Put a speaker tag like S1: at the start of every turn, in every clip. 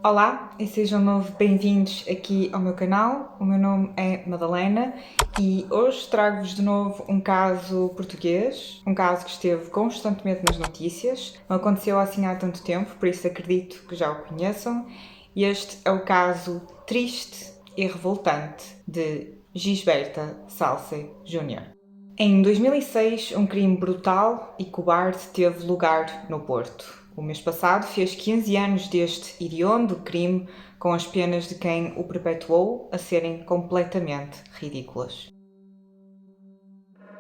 S1: Olá e sejam bem-vindos aqui ao meu canal. O meu nome é Madalena e hoje trago-vos de novo um caso português, um caso que esteve constantemente nas notícias, não aconteceu assim há tanto tempo, por isso acredito que já o conheçam. E este é o caso triste e revoltante de Gisberta Salce Júnior. Em 2006, um crime brutal e cobarde teve lugar no Porto. O mês passado fez 15 anos deste hediondo crime, com as penas de quem o perpetuou a serem completamente ridículas.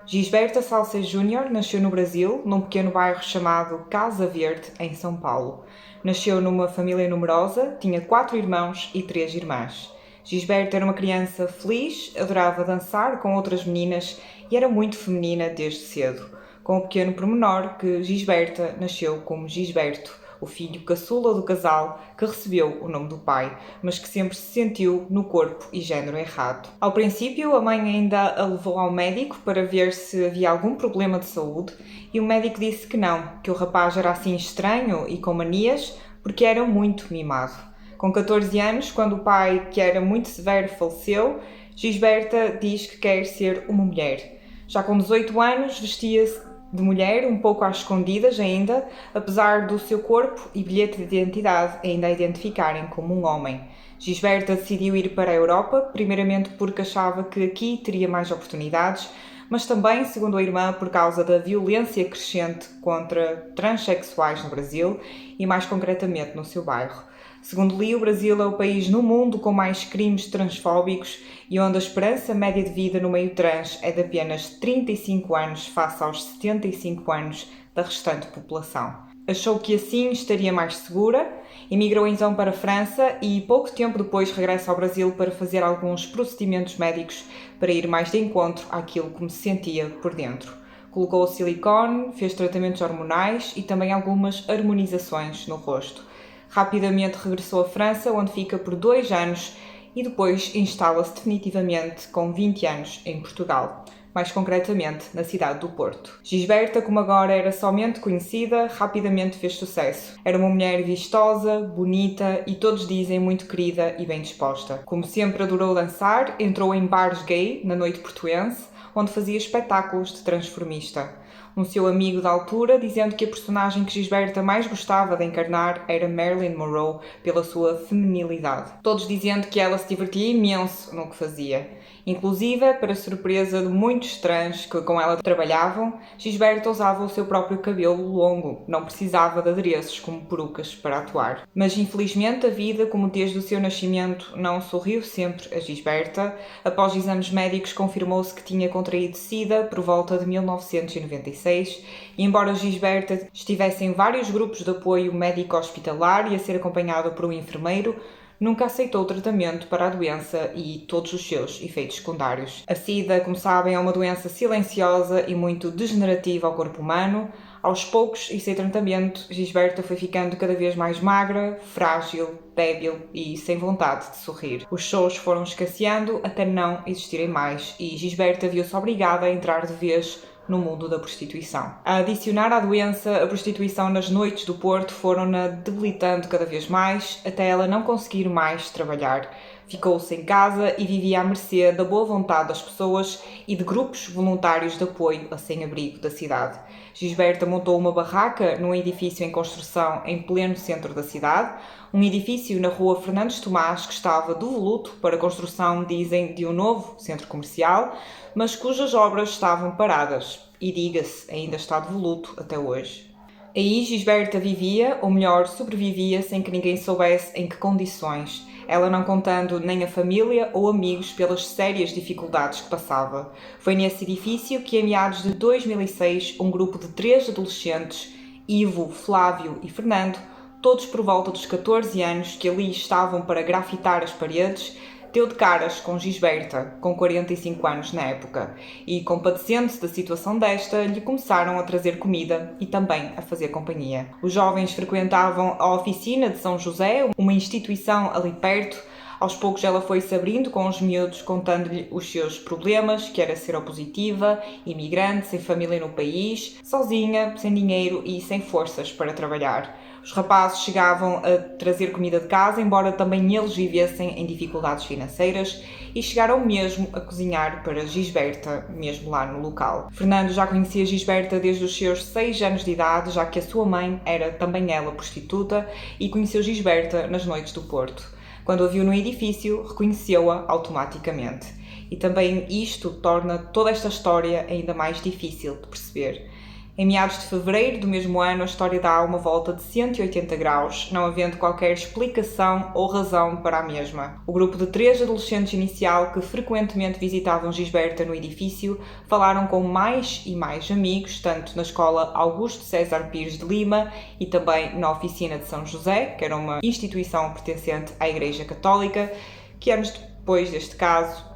S1: Gisberta Salce Júnior nasceu no Brasil, num pequeno bairro chamado Casa Verde, em São Paulo. Nasceu numa família numerosa, tinha 4 irmãos e 3 irmãs. Gisberta era uma criança feliz, adorava dançar com outras meninas e era muito feminina desde cedo, com o pequeno pormenor que Gisberta nasceu como Gisberto, o filho caçula do casal que recebeu o nome do pai, mas que sempre se sentiu no corpo e género errado. Ao princípio, a mãe ainda a levou ao médico para ver se havia algum problema de saúde e o médico disse que não, que o rapaz era assim estranho e com manias porque era muito mimado. Com 14 anos, quando o pai, que era muito severo, faleceu, Gisberta diz que quer ser uma mulher. Já com 18 anos, vestia-se de mulher, um pouco às escondidas ainda, apesar do seu corpo e bilhete de identidade ainda a identificarem como um homem. Gisberta decidiu ir para a Europa, primeiramente porque achava que aqui teria mais oportunidades, mas também, segundo a irmã, por causa da violência crescente contra transexuais no Brasil e mais concretamente no seu bairro. Segundo li, o Brasil é o país no mundo com mais crimes transfóbicos e onde a esperança média de vida no meio trans é de apenas 35 anos face aos 75 anos da restante população. Achou que assim estaria mais segura, emigrou então para a França e pouco tempo depois regressa ao Brasil para fazer alguns procedimentos médicos para ir mais de encontro àquilo como se sentia por dentro. Colocou silicone, fez tratamentos hormonais e também algumas harmonizações no rosto. Rapidamente regressou à França, onde fica por 2 anos e depois instala-se definitivamente com 20 anos em Portugal, mais concretamente na cidade do Porto. Gisberta, como agora era somente conhecida, rapidamente fez sucesso. Era uma mulher vistosa, bonita e todos dizem muito querida e bem disposta. Como sempre adorou dançar, entrou em bares gay na noite portuense, onde fazia espetáculos de transformista. Um seu amigo da altura, dizendo que a personagem que Gisberta mais gostava de encarnar era Marilyn Monroe pela sua feminilidade. Todos dizendo que ela se divertia imenso no que fazia. Inclusive, para surpresa de muitos trans que com ela trabalhavam, Gisberta usava o seu próprio cabelo longo, não precisava de adereços como perucas para atuar. Mas infelizmente a vida, como desde o seu nascimento, não sorriu sempre a Gisberta. Após exames médicos confirmou-se que tinha contraído SIDA por volta de 1996 e embora Gisberta estivesse em vários grupos de apoio médico-hospitalar e a ser acompanhada por um enfermeiro, nunca aceitou o tratamento para a doença e todos os seus efeitos secundários. A SIDA, como sabem, é uma doença silenciosa e muito degenerativa ao corpo humano. Aos poucos e sem tratamento, Gisberta foi ficando cada vez mais magra, frágil, débil e sem vontade de sorrir. Os shows foram escasseando até não existirem mais e Gisberta viu-se obrigada a entrar de vez no mundo da prostituição. A adicionar à doença, a prostituição nas noites do Porto foram-na debilitando cada vez mais, até ela não conseguir mais trabalhar. Ficou-se em casa e vivia à mercê da boa vontade das pessoas e de grupos voluntários de apoio a sem-abrigo da cidade. Gisberta montou uma barraca num edifício em construção em pleno centro da cidade, um edifício na rua Fernandes Tomás que estava devoluto para a construção, dizem, de um novo centro comercial, mas cujas obras estavam paradas e, diga-se, ainda está devoluto até hoje. Aí Gisberta vivia, ou melhor, sobrevivia sem que ninguém soubesse em que condições, ela não contando nem a família ou amigos pelas sérias dificuldades que passava. Foi nesse edifício que, em meados de 2006, um grupo de 3 adolescentes, Ivo, Flávio e Fernando, todos por volta dos 14 anos, que ali estavam para grafitar as paredes, deu de caras com Gisberta, com 45 anos na época, e, compadecendo-se da situação desta, lhe começaram a trazer comida e também a fazer companhia. Os jovens frequentavam a oficina de São José, uma instituição ali perto, Aos poucos ela foi se abrindo com os miúdos, contando-lhe os seus problemas, que era ser opositiva, imigrante, sem família no país, sozinha, sem dinheiro e sem forças para trabalhar. Os rapazes chegavam a trazer comida de casa, embora também eles vivessem em dificuldades financeiras, e chegaram mesmo a cozinhar para Gisberta, mesmo lá no local. Fernando já conhecia Gisberta desde os seus 6 anos de idade, já que a sua mãe era também ela prostituta, e conheceu Gisberta nas noites do Porto. Quando a viu no edifício, reconheceu-a automaticamente. E também isto torna toda esta história ainda mais difícil de perceber. Em meados de fevereiro do mesmo ano, a história dá uma volta de 180 graus, não havendo qualquer explicação ou razão para a mesma. O grupo de 3 adolescentes inicial que frequentemente visitavam Gisberta no edifício falaram com mais e mais amigos, tanto na escola Augusto César Pires de Lima e também na oficina de São José, que era uma instituição pertencente à Igreja Católica, que anos depois deste caso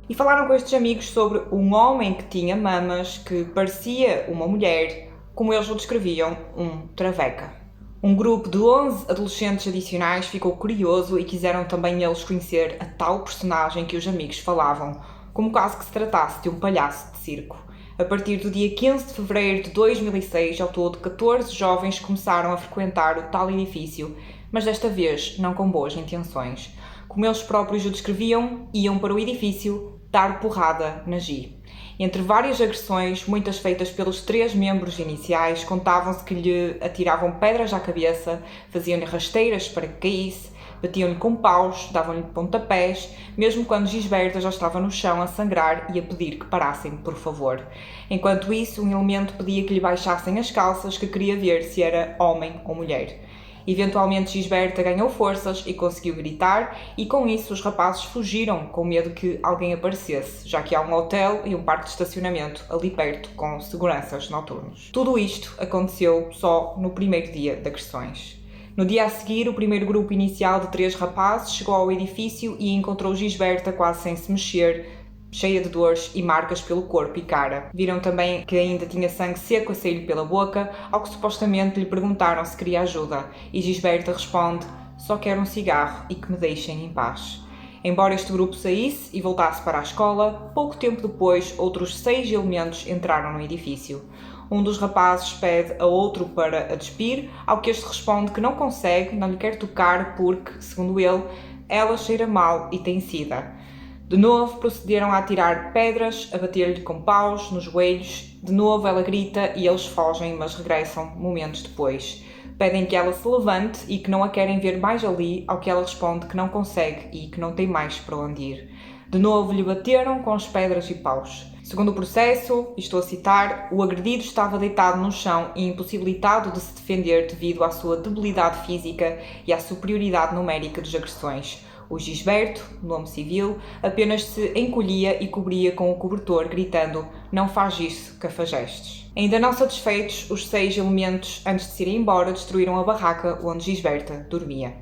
S1: e falaram com estes amigos sobre um homem que tinha mamas, que parecia uma mulher, como eles o descreviam, um traveca. Um grupo de 11 adolescentes adicionais ficou curioso e quiseram também eles conhecer a tal personagem que os amigos falavam, como quase que se tratasse de um palhaço de circo. A partir do dia 15 de fevereiro de 2006, ao todo 14 jovens começaram a frequentar o tal edifício, mas desta vez não com boas intenções. Como eles próprios o descreviam, iam para o edifício dar porrada na Gi. Entre várias agressões, muitas feitas pelos 3 membros iniciais, contavam-se que lhe atiravam pedras à cabeça, faziam-lhe rasteiras para que caísse, batiam-lhe com paus, davam-lhe pontapés, mesmo quando Gisberta já estava no chão a sangrar e a pedir que parassem, por favor. Enquanto isso, um elemento pedia que lhe baixassem as calças, que queria ver se era homem ou mulher. Eventualmente Gisberta ganhou forças e conseguiu gritar, e com isso os rapazes fugiram com medo que alguém aparecesse, já que há um hotel e um parque de estacionamento ali perto com seguranças noturnos. Tudo isto aconteceu só no primeiro dia de agressões. No dia a seguir, o primeiro grupo inicial de 3 rapazes chegou ao edifício e encontrou Gisberta quase sem se mexer, cheia de dores e marcas pelo corpo e cara. Viram também que ainda tinha sangue seco a sair-lhe pela boca, ao que supostamente lhe perguntaram se queria ajuda, e Gisberta responde: só quero um cigarro e que me deixem em paz. Embora este grupo saísse e voltasse para a escola, pouco tempo depois outros 6 elementos entraram no edifício. Um dos rapazes pede a outro para a despir, ao que este responde que não consegue, não lhe quer tocar porque, segundo ele, ela cheira mal e tem sida. De novo procederam a atirar pedras, a bater-lhe com paus nos joelhos. De novo ela grita e eles fogem, mas regressam momentos depois. Pedem que ela se levante e que não a querem ver mais ali, ao que ela responde que não consegue e que não tem mais para onde ir. De novo lhe bateram com as pedras e paus. Segundo o processo, e estou a citar, o agredido estava deitado no chão e impossibilitado de se defender devido à sua debilidade física e à superioridade numérica dos agressões. O Gisberto, nome civil, apenas se encolhia e cobria com o cobertor, gritando: não faz isso, cafajestes. Ainda não satisfeitos, os 6 elementos, antes de se irem embora, destruíram a barraca onde Gisberta dormia.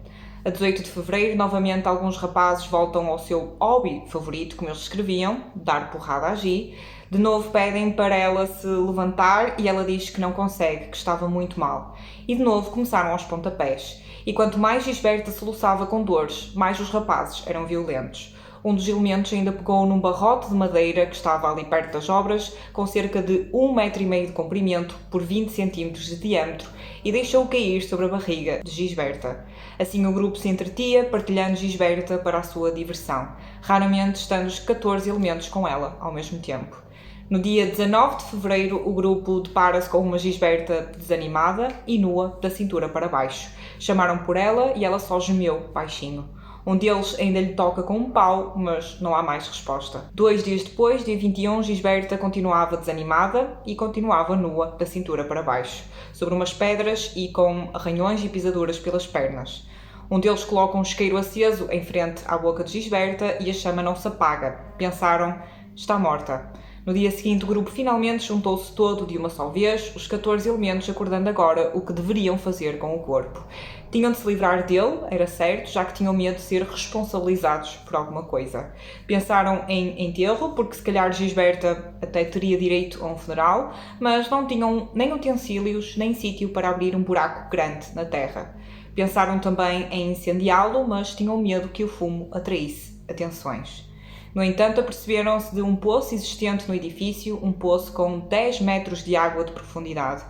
S1: A 18 de fevereiro, novamente, alguns rapazes voltam ao seu hobby favorito, como eles escreviam, dar porrada a Gi. De novo pedem para ela se levantar e ela diz que não consegue, que estava muito mal. E de novo começaram aos pontapés. E quanto mais Gisberta soluçava com dores, mais os rapazes eram violentos. Um dos elementos ainda pegou num barrote de madeira que estava ali perto das obras, com cerca de 1,5 metro de comprimento por 20 centímetros de diâmetro, e deixou-o cair sobre a barriga de Gisberta. Assim o grupo se entretia, partilhando Gisberta para a sua diversão, raramente estando os 14 elementos com ela ao mesmo tempo. No dia 19 de fevereiro, o grupo depara-se com uma Gisberta desanimada e nua da cintura para baixo. Chamaram por ela e ela só gemeu baixinho. Um deles ainda lhe toca com um pau, mas não há mais resposta. 2 dias depois, dia 21, Gisberta continuava desanimada e continuava nua da cintura para baixo, sobre umas pedras e com arranhões e pisaduras pelas pernas. Um deles coloca um isqueiro aceso em frente à boca de Gisberta e a chama não se apaga. Pensaram: está morta. No dia seguinte, o grupo finalmente juntou-se todo de uma só vez, os 14 elementos acordando agora o que deveriam fazer com o corpo. Tinham de se livrar dele, era certo, já que tinham medo de ser responsabilizados por alguma coisa. Pensaram em enterro, porque se calhar Gisberta até teria direito a um funeral, mas não tinham nem utensílios, nem sítio para abrir um buraco grande na terra. Pensaram também em incendiá-lo, mas tinham medo que o fumo atraísse atenções. No entanto, aperceberam-se de um poço existente no edifício, um poço com 10 metros de água de profundidade.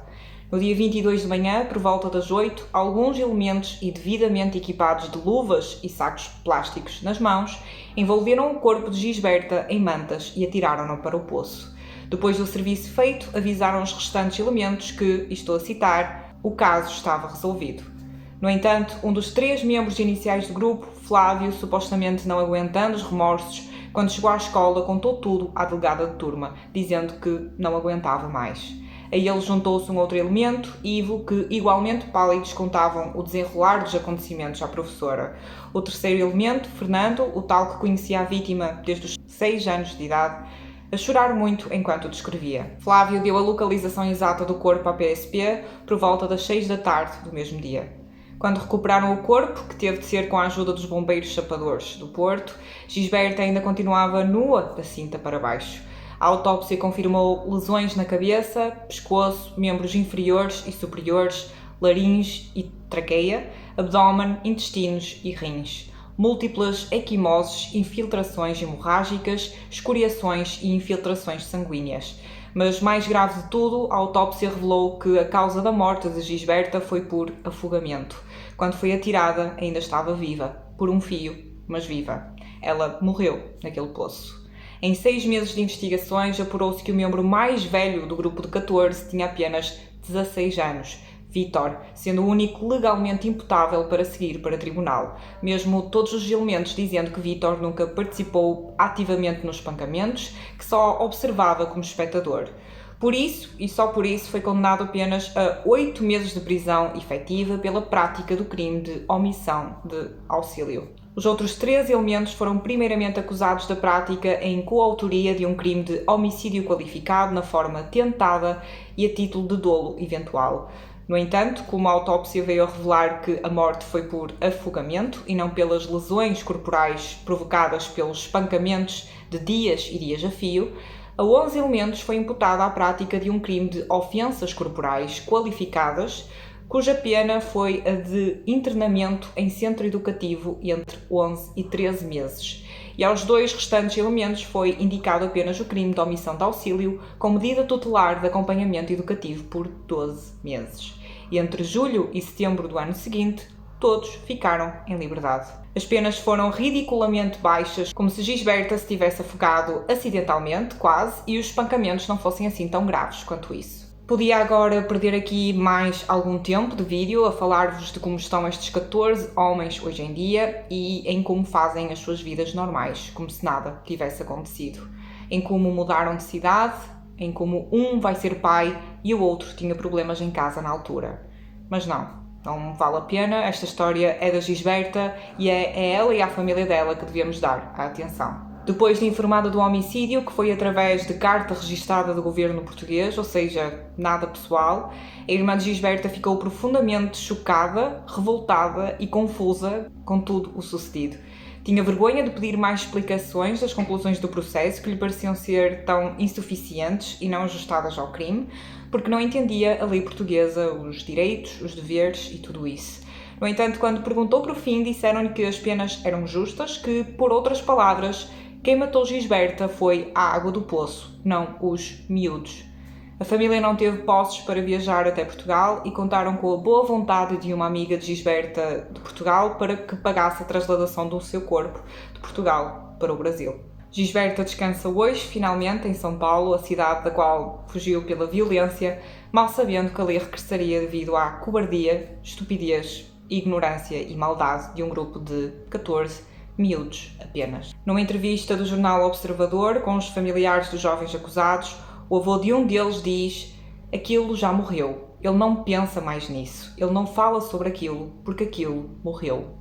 S1: No dia 22 de manhã, por volta das 8, alguns elementos e devidamente equipados de luvas e sacos plásticos nas mãos, envolveram o corpo de Gisberta em mantas e atiraram-no para o poço. Depois do serviço feito, avisaram os restantes elementos que, e estou a citar, o caso estava resolvido. No entanto, um dos 3 membros iniciais do grupo, Flávio, supostamente não aguentando os remorsos, quando chegou à escola contou tudo à delegada de turma, dizendo que não aguentava mais. A ele juntou-se um outro elemento, Ivo, que igualmente pálidos contavam o desenrolar dos acontecimentos à professora. O terceiro elemento, Fernando, o tal que conhecia a vítima desde os 6 anos de idade, a chorar muito enquanto descrevia. Flávio deu a localização exata do corpo à PSP por volta das 6 da tarde do mesmo dia. Quando recuperaram o corpo, que teve de ser com a ajuda dos bombeiros chapadores do Porto, Gisberta ainda continuava nua da cinta para baixo. A autópsia confirmou lesões na cabeça, pescoço, membros inferiores e superiores, laringe e traqueia, abdômen, intestinos e rins. Múltiplas equimoses, infiltrações hemorrágicas, escoriações e infiltrações sanguíneas. Mas mais grave de tudo, a autópsia revelou que a causa da morte de Gisberta foi por afogamento. Quando foi atirada, ainda estava viva, por um fio, mas viva. Ela morreu naquele poço. Em 6 meses de investigações, apurou-se que o membro mais velho do grupo de 14 tinha apenas 16 anos, Vítor, sendo o único legalmente imputável para seguir para tribunal, mesmo todos os elementos dizendo que Vítor nunca participou ativamente nos espancamentos, que só observava como espectador. Por isso, e só por isso, foi condenado apenas a 8 meses de prisão efetiva pela prática do crime de omissão de auxílio. Os outros 3 elementos foram primeiramente acusados da prática em coautoria de um crime de homicídio qualificado na forma tentada e a título de dolo eventual. No entanto, como a autópsia veio a revelar que a morte foi por afogamento e não pelas lesões corporais provocadas pelos espancamentos de dias e dias a fio, a 11 elementos foi imputada a prática de um crime de ofensas corporais qualificadas, cuja pena foi a de internamento em centro educativo entre 11 e 13 meses. E aos 2 restantes elementos foi indicado apenas o crime de omissão de auxílio com medida tutelar de acompanhamento educativo por 12 meses. E entre julho e setembro do ano seguinte, todos ficaram em liberdade. As penas foram ridiculamente baixas, como se Gisberta se tivesse afogado acidentalmente, quase, e os espancamentos não fossem assim tão graves quanto isso. Podia agora perder aqui mais algum tempo de vídeo a falar-vos de como estão estes 14 homens hoje em dia e em como fazem as suas vidas normais, como se nada tivesse acontecido. Em como mudaram de cidade, em como um vai ser pai e o outro tinha problemas em casa na altura. Mas não vale a pena, esta história é da Gisberta e é a ela e à família dela que devemos dar a atenção. Depois de informada do homicídio, que foi através de carta registada do governo português, ou seja, nada pessoal, a irmã de Gisberta ficou profundamente chocada, revoltada e confusa com tudo o sucedido. Tinha vergonha de pedir mais explicações das conclusões do processo, que lhe pareciam ser tão insuficientes e não ajustadas ao crime, porque não entendia a lei portuguesa, os direitos, os deveres e tudo isso. No entanto, quando perguntou por fim, disseram-lhe que as penas eram justas, que, por outras palavras, quem matou Gisberta foi a água do poço, não os miúdos. A família não teve posses para viajar até Portugal e contaram com a boa vontade de uma amiga de Gisberta de Portugal para que pagasse a trasladação do seu corpo de Portugal para o Brasil. Gisberta descansa hoje, finalmente, em São Paulo, a cidade da qual fugiu pela violência, mal sabendo que ali regressaria devido à cobardia, estupidez, ignorância e maldade de um grupo de 14 miúdos apenas. Numa entrevista do jornal Observador com os familiares dos jovens acusados, o avô de um deles diz: aquilo já morreu, ele não pensa mais nisso, ele não fala sobre aquilo porque aquilo morreu.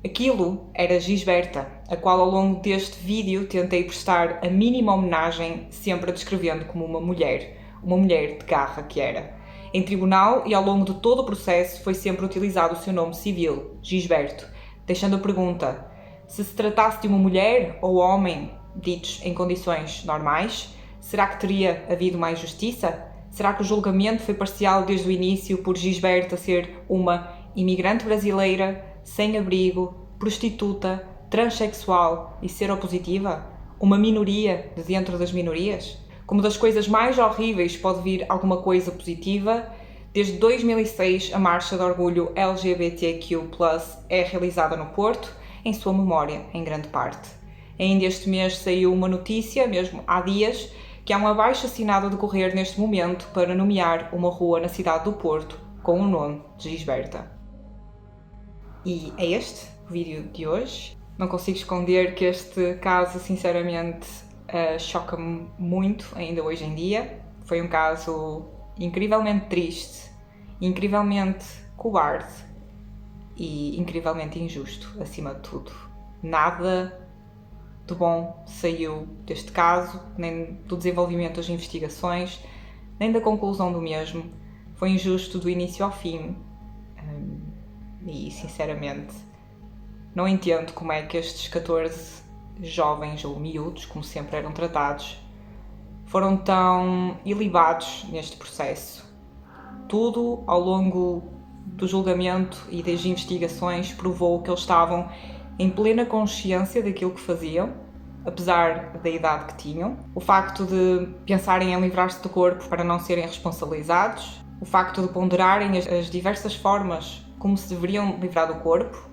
S1: Aquilo era Gisberta, a qual ao longo deste vídeo tentei prestar a mínima homenagem, sempre a descrevendo como uma mulher de garra que era. Em tribunal e ao longo de todo o processo foi sempre utilizado o seu nome civil, Gisberto, deixando a pergunta: se tratasse de uma mulher ou homem, ditos em condições normais, será que teria havido mais justiça? Será que o julgamento foi parcial desde o início por Gisberta ser uma imigrante brasileira, sem abrigo, prostituta, transexual e seropositiva? Uma minoria de dentro das minorias? Como das coisas mais horríveis pode vir alguma coisa positiva? Desde 2006, a Marcha de Orgulho LGBTQ+, é realizada no Porto, em sua memória, em grande parte. Ainda este mês saiu uma notícia, mesmo há dias, que há um abaixo-assinado a decorrer neste momento para nomear uma rua na cidade do Porto com o nome de Gisberta. E é este o vídeo de hoje. Não consigo esconder que este caso, sinceramente, choca-me muito ainda hoje em dia. Foi um caso incrivelmente triste, incrivelmente cobarde e incrivelmente injusto, acima de tudo. Nada de bom saiu deste caso, nem do desenvolvimento das investigações, nem da conclusão do mesmo. Foi injusto do início ao fim e, sinceramente, não entendo como é que estes 14 jovens ou miúdos, como sempre eram tratados, foram tão ilibados neste processo. Tudo ao longo do julgamento e das investigações provou que eles estavam em plena consciência daquilo que faziam, apesar da idade que tinham. O facto de pensarem em livrar-se do corpo para não serem responsabilizados, o facto de ponderarem as diversas formas como se deveriam livrar do corpo,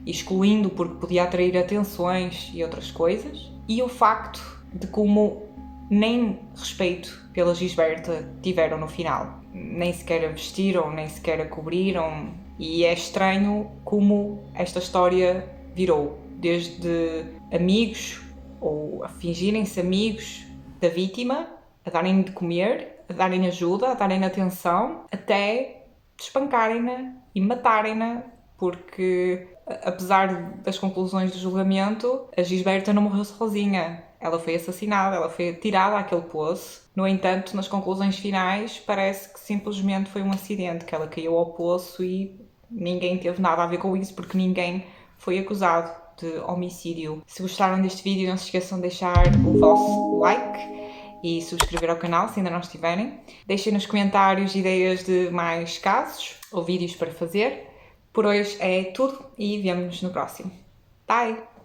S1: excluindo porque podia atrair atenções e outras coisas, e o facto de como nem respeito pela Gisberta tiveram no final. Nem sequer a vestiram, nem sequer a cobriram, e é estranho como esta história virou, desde amigos ou a fingirem-se amigos da vítima, a darem de comer, a darem ajuda, a darem atenção, até espancarem-na e matarem-na, porque apesar das conclusões do julgamento, a Gisberta não morreu sozinha. Ela foi assassinada, ela foi atirada àquele poço. No entanto, nas conclusões finais, parece que simplesmente foi um acidente, que ela caiu ao poço e ninguém teve nada a ver com isso, porque ninguém foi acusado de homicídio. Se gostaram deste vídeo, não se esqueçam de deixar o vosso like e subscrever ao canal se ainda não estiverem. Deixem nos comentários ideias de mais casos ou vídeos para fazer. Por hoje é tudo e vemo-nos no próximo. Bye!